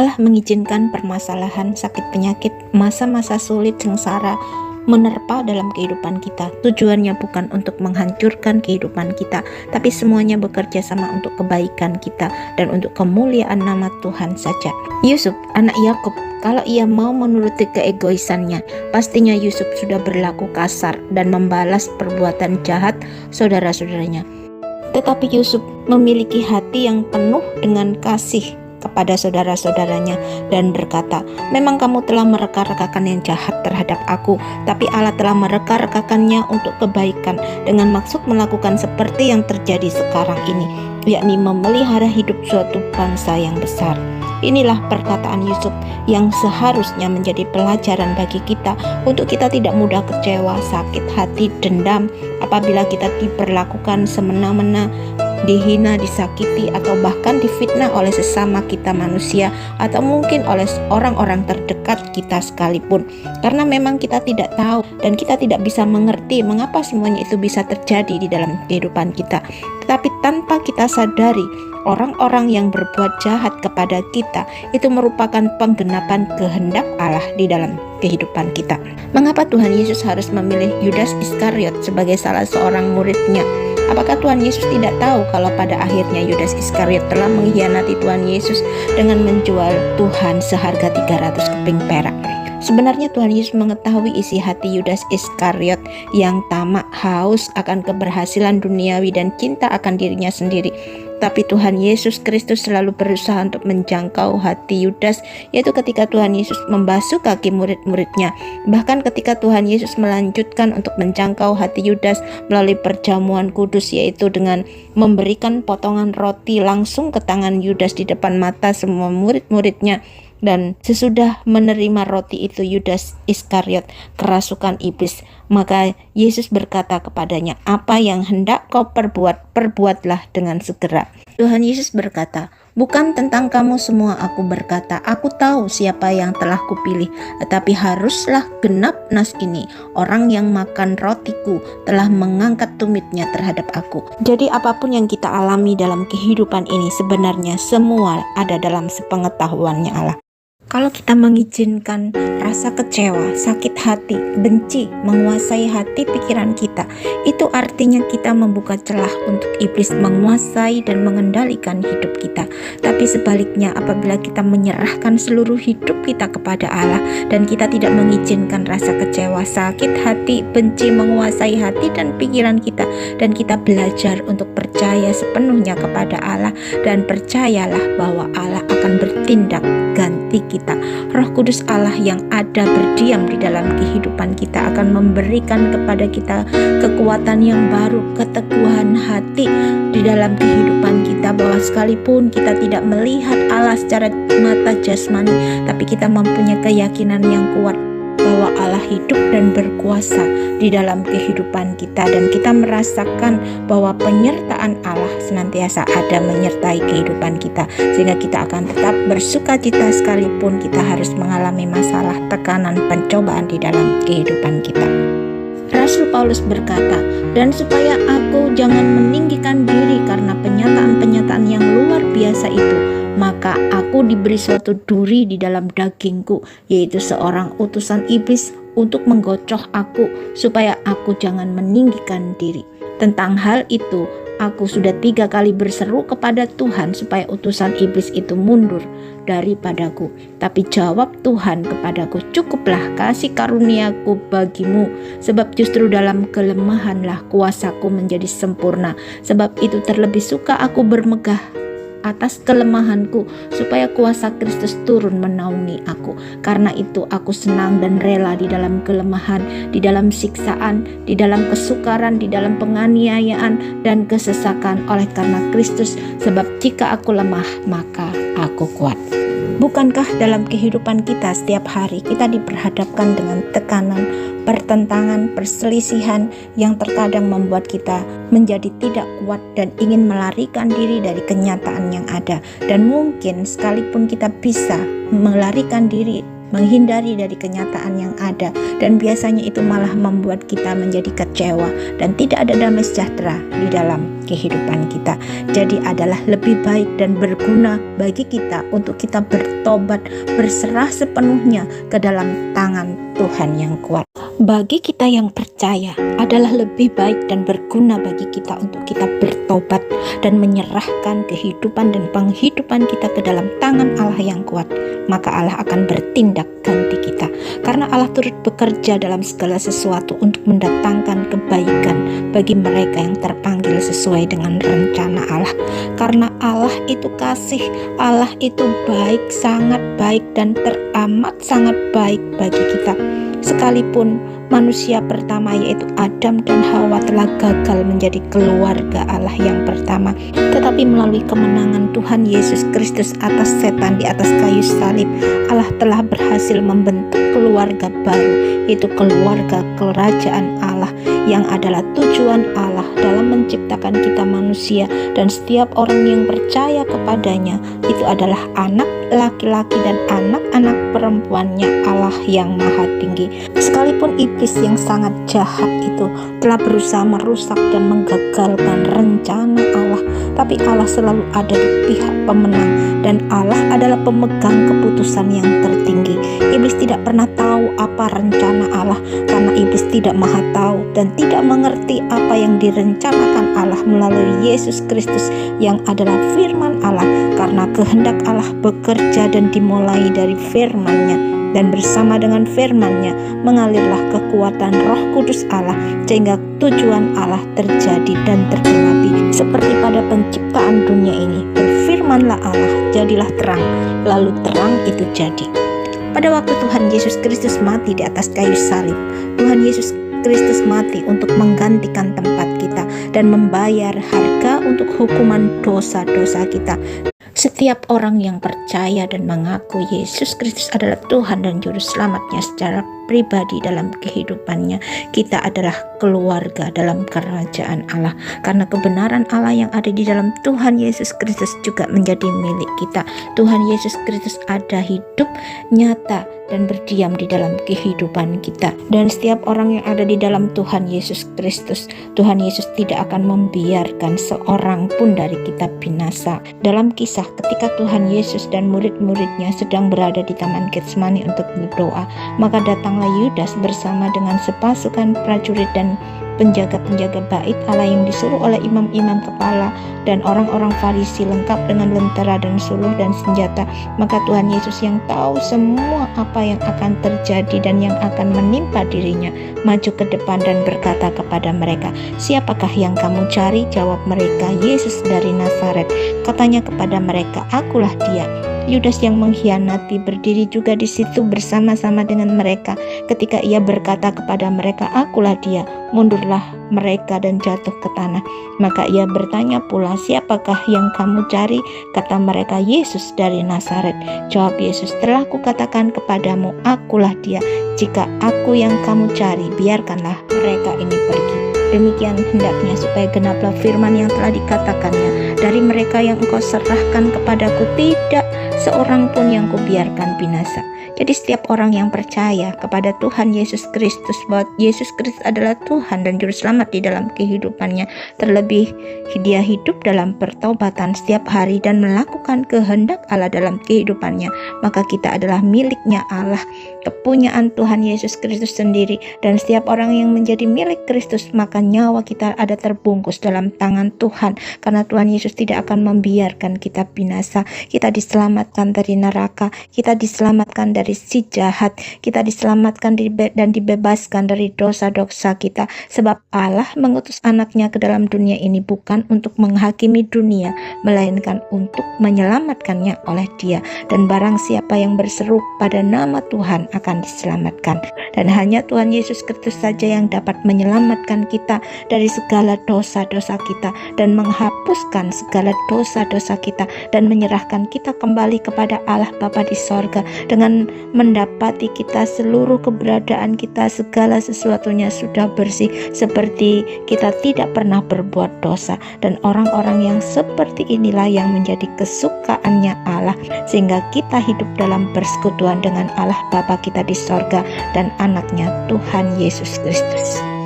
Allah mengizinkan permasalahan, sakit penyakit, masa-masa sulit, sengsara menerpa dalam kehidupan kita. Tujuannya bukan untuk menghancurkan kehidupan kita, tapi semuanya bekerja sama untuk kebaikan kita dan untuk kemuliaan nama Tuhan saja. Yusuf, anak Yakub, kalau ia mau menuruti keegoisannya, pastinya Yusuf sudah berlaku kasar dan membalas perbuatan jahat saudara-saudaranya. Tetapi Yusuf memiliki hati yang penuh dengan kasih kepada saudara-saudaranya dan berkata, memang kamu telah mereka-rekakan yang jahat terhadap aku, tapi Allah telah mereka-rekakannya untuk kebaikan dengan maksud melakukan seperti yang terjadi sekarang ini, yakni memelihara hidup suatu bangsa yang besar. Inilah perkataan Yusuf yang seharusnya menjadi pelajaran bagi kita untuk kita tidak mudah kecewa, sakit hati, dendam apabila kita diperlakukan semena-mena, dihina, disakiti, atau bahkan difitnah oleh sesama kita manusia, atau mungkin oleh orang-orang terdekat kita sekalipun. Karena memang kita tidak tahu dan kita tidak bisa mengerti mengapa semuanya itu bisa terjadi di dalam kehidupan kita. Tetapi tanpa kita sadari, orang-orang yang berbuat jahat kepada kita itu merupakan penggenapan kehendak Allah di dalam kehidupan kita. Mengapa Tuhan Yesus harus memilih Yudas Iskariot sebagai salah seorang muridnya? Apakah Tuhan Yesus tidak tahu kalau pada akhirnya Yudas Iskariot telah mengkhianati Tuhan Yesus dengan menjual Tuhan seharga 300 keping perak? Sebenarnya Tuhan Yesus mengetahui isi hati Yudas Iskariot yang tamak, haus akan keberhasilan duniawi dan cinta akan dirinya sendiri. Tapi Tuhan Yesus Kristus selalu berusaha untuk menjangkau hati Yudas, yaitu ketika Tuhan Yesus membasuh kaki murid-muridnya. Bahkan ketika Tuhan Yesus melanjutkan untuk menjangkau hati Yudas melalui perjamuan kudus, yaitu dengan memberikan potongan roti langsung ke tangan Yudas di depan mata semua murid-muridnya. Dan sesudah menerima roti itu, Yudas Iskariot kerasukan iblis. Maka Yesus berkata kepadanya, apa yang hendak kau perbuat, perbuatlah dengan segera. Tuhan Yesus berkata, bukan tentang kamu semua aku berkata, aku tahu siapa yang telah kupilih, tetapi haruslah genap nas ini, orang yang makan rotiku telah mengangkat tumitnya terhadap aku. Jadi apapun yang kita alami dalam kehidupan ini sebenarnya semua ada dalam sepengetahuannya Allah. Kalau kita mengizinkan rasa kecewa, sakit hati, benci menguasai hati pikiran kita, itu artinya kita membuka celah untuk iblis menguasai dan mengendalikan hidup kita. Tapi sebaliknya, apabila kita menyerahkan seluruh hidup kita kepada Allah dan kita tidak mengizinkan rasa kecewa, sakit hati, benci menguasai hati dan pikiran kita, dan kita belajar untuk percaya sepenuhnya kepada Allah, dan percayalah bahwa Allah akan bertindak ganti kita. Roh Kudus Allah yang ada berdiam di dalam kehidupan kita akan memberikan kepada kita kekuatan yang baru, keteguhan hati di dalam kehidupan kita, bahwa sekalipun kita tidak melihat Allah secara mata jasmani, tapi kita mempunyai keyakinan yang kuat bahwa Allah hidup dan berkuasa di dalam kehidupan kita, dan kita merasakan bahwa penyertaan Allah senantiasa ada menyertai kehidupan kita, sehingga kita akan tetap bersukacita sekalipun kita harus mengalami masalah, tekanan, pencobaan di dalam kehidupan kita. Rasul Paulus berkata, dan supaya aku jangan meninggikan diri karena penyataan-penyataan yang luar biasa itu, maka aku diberi suatu duri di dalam dagingku, yaitu seorang utusan iblis untuk menggocoh aku, supaya aku jangan meninggikan diri. Tentang hal itu, aku sudah 3 kali berseru kepada Tuhan supaya utusan iblis itu mundur daripadaku. Tapi jawab Tuhan kepadaku, cukuplah kasih karuniaku bagimu, sebab justru dalam kelemahanlah kuasaku menjadi sempurna. Sebab itu terlebih suka aku bermegah atas kelemahanku, supaya kuasa Kristus turun menaungi aku. Karena itu aku senang dan rela di dalam kelemahan, di dalam siksaan, di dalam kesukaran, di dalam penganiayaan dan kesesakan oleh karena Kristus. Sebab jika aku lemah, maka aku kuat. Bukankah dalam kehidupan kita setiap hari kita diperhadapkan dengan tekanan, pertentangan, perselisihan yang terkadang membuat kita menjadi tidak kuat dan ingin melarikan diri dari kenyataan yang ada. Dan mungkin sekalipun kita bisa melarikan diri menghindari dari kenyataan yang ada, dan biasanya itu malah membuat kita menjadi kecewa dan tidak ada damai sejahtera di dalam kehidupan kita. Jadi adalah lebih baik dan berguna bagi kita untuk kita bertobat, berserah sepenuhnya ke dalam tangan Tuhan yang kuat. Bagi kita yang percaya, adalah lebih baik dan berguna bagi kita untuk kita bertobat dan menyerahkan kehidupan dan penghidupan kita ke dalam tangan Allah yang kuat. Maka Allah akan bertindak ganti kita, karena Allah turut bekerja dalam segala sesuatu untuk mendatangkan kebaikan bagi mereka yang terpanggil sesuai dengan rencana Allah. Karena Allah itu kasih, Allah itu baik, sangat baik dan teramat sangat baik bagi kita. Sekalipun manusia pertama yaitu Adam dan Hawa telah gagal menjadi keluarga Allah yang pertama, tetapi melalui kemenangan Tuhan Yesus Kristus atas setan di atas kayu salib, Allah telah berhasil membentuk keluarga baru, yaitu keluarga kerajaan Allah, yang adalah tujuan Allah dalam menciptakan kita manusia, dan setiap orang yang percaya kepadanya itu adalah anak laki-laki dan anak-anak perempuannya Allah yang maha tinggi. Sekalipun iblis yang sangat jahat itu telah berusaha merusak dan menggagalkan rencana Allah, tapi Allah selalu ada di pihak pemenang, dan Allah adalah pemegang keputusan yang tertinggi. Iblis tidak pernah tahu apa rencana Allah, karena iblis tidak maha tahu dan tidak mengerti apa yang direncanakan Allah melalui Yesus Kristus yang adalah firman Allah, karena kehendak Allah bekerja dan dimulai dari firman-Nya, dan bersama dengan firman-Nya mengalirlah kekuatan Roh Kudus Allah sehingga tujuan Allah terjadi dan tergenapi. Seperti pada penciptaan dunia ini, berfirmanlah Allah, jadilah terang, lalu terang itu jadi. Pada waktu Tuhan Yesus Kristus mati di atas kayu salib, Tuhan Yesus Kristus mati untuk menggantikan tempat kita dan membayar harga untuk hukuman dosa-dosa kita. Setiap orang yang percaya dan mengaku Yesus Kristus adalah Tuhan dan Juru Selamatnya secara pribadi dalam kehidupannya, kita adalah keluarga dalam kerajaan Allah, karena kebenaran Allah yang ada di dalam Tuhan Yesus Kristus juga menjadi milik kita. Tuhan Yesus Kristus ada hidup, nyata, dan berdiam di dalam kehidupan kita. Dan setiap orang yang ada di dalam Tuhan Yesus Kristus, Tuhan Yesus tidak akan membiarkan seorang pun dari kita binasa. Dalam kisah ketika Tuhan Yesus dan murid-muridnya sedang berada di Taman Getsemani untuk berdoa, maka datanglah Yudas bersama dengan sepasukan prajurit dan penjaga-penjaga bait Allah yang disuruh oleh imam-imam kepala dan orang-orang Farisi lengkap dengan lentera dan suluh dan senjata. Maka Tuhan Yesus yang tahu semua apa yang akan terjadi dan yang akan menimpa dirinya, maju ke depan dan berkata kepada mereka, "Siapakah yang kamu cari?" Jawab mereka, "Yesus dari Nazaret." Katanya kepada mereka, "Akulah dia." Yudas yang mengkhianati berdiri juga di situ bersama-sama dengan mereka. Ketika ia berkata kepada mereka, "Akulah dia," mundurlah mereka dan jatuh ke tanah. Maka ia bertanya pula, "Siapakah yang kamu cari?" Kata mereka, "Yesus dari Nazaret." Jawab Yesus, "Telah kukatakan kepadamu, akulah dia. Jika aku yang kamu cari, biarkanlah mereka ini pergi." Demikian hendaknya supaya genaplah firman yang telah dikatakannya, "Dari mereka yang engkau serahkan kepadaku, tidak seorang pun yang kubiarkan binasa." Jadi setiap orang yang percaya kepada Tuhan Yesus Kristus, bahwa Yesus Kristus adalah Tuhan dan Juru Selamat di dalam kehidupannya, terlebih dia hidup dalam pertobatan setiap hari dan melakukan kehendak Allah dalam kehidupannya, maka kita adalah miliknya Allah, kepunyaan Tuhan Yesus Kristus sendiri. Dan setiap orang yang menjadi milik Kristus, maka nyawa kita ada terbungkus dalam tangan Tuhan, karena Tuhan Yesus tidak akan membiarkan kita binasa. Kita diselamatkan dari neraka, kita diselamatkan dari si jahat, kita diselamatkan dan dibebaskan dari dosa-dosa kita, sebab Allah mengutus anaknya ke dalam dunia ini bukan untuk menghakimi dunia, melainkan untuk menyelamatkannya oleh Dia. Dan barang siapa yang berseru pada nama Tuhan akan diselamatkan. Dan hanya Tuhan Yesus Kristus saja yang dapat menyelamatkan kita dari segala dosa-dosa kita dan menghapuskan segala dosa-dosa kita dan menyerahkan kita kembali kepada Allah Bapa di sorga, dengan mendapati kita seluruh keberadaan kita, segala sesuatunya sudah bersih, seperti kita tidak pernah berbuat dosa. Dan orang-orang yang seperti inilah yang menjadi kesukaannya Allah, sehingga kita hidup dalam persekutuan dengan Allah Bapa kita di sorga dan anaknya Tuhan Yesus Kristus.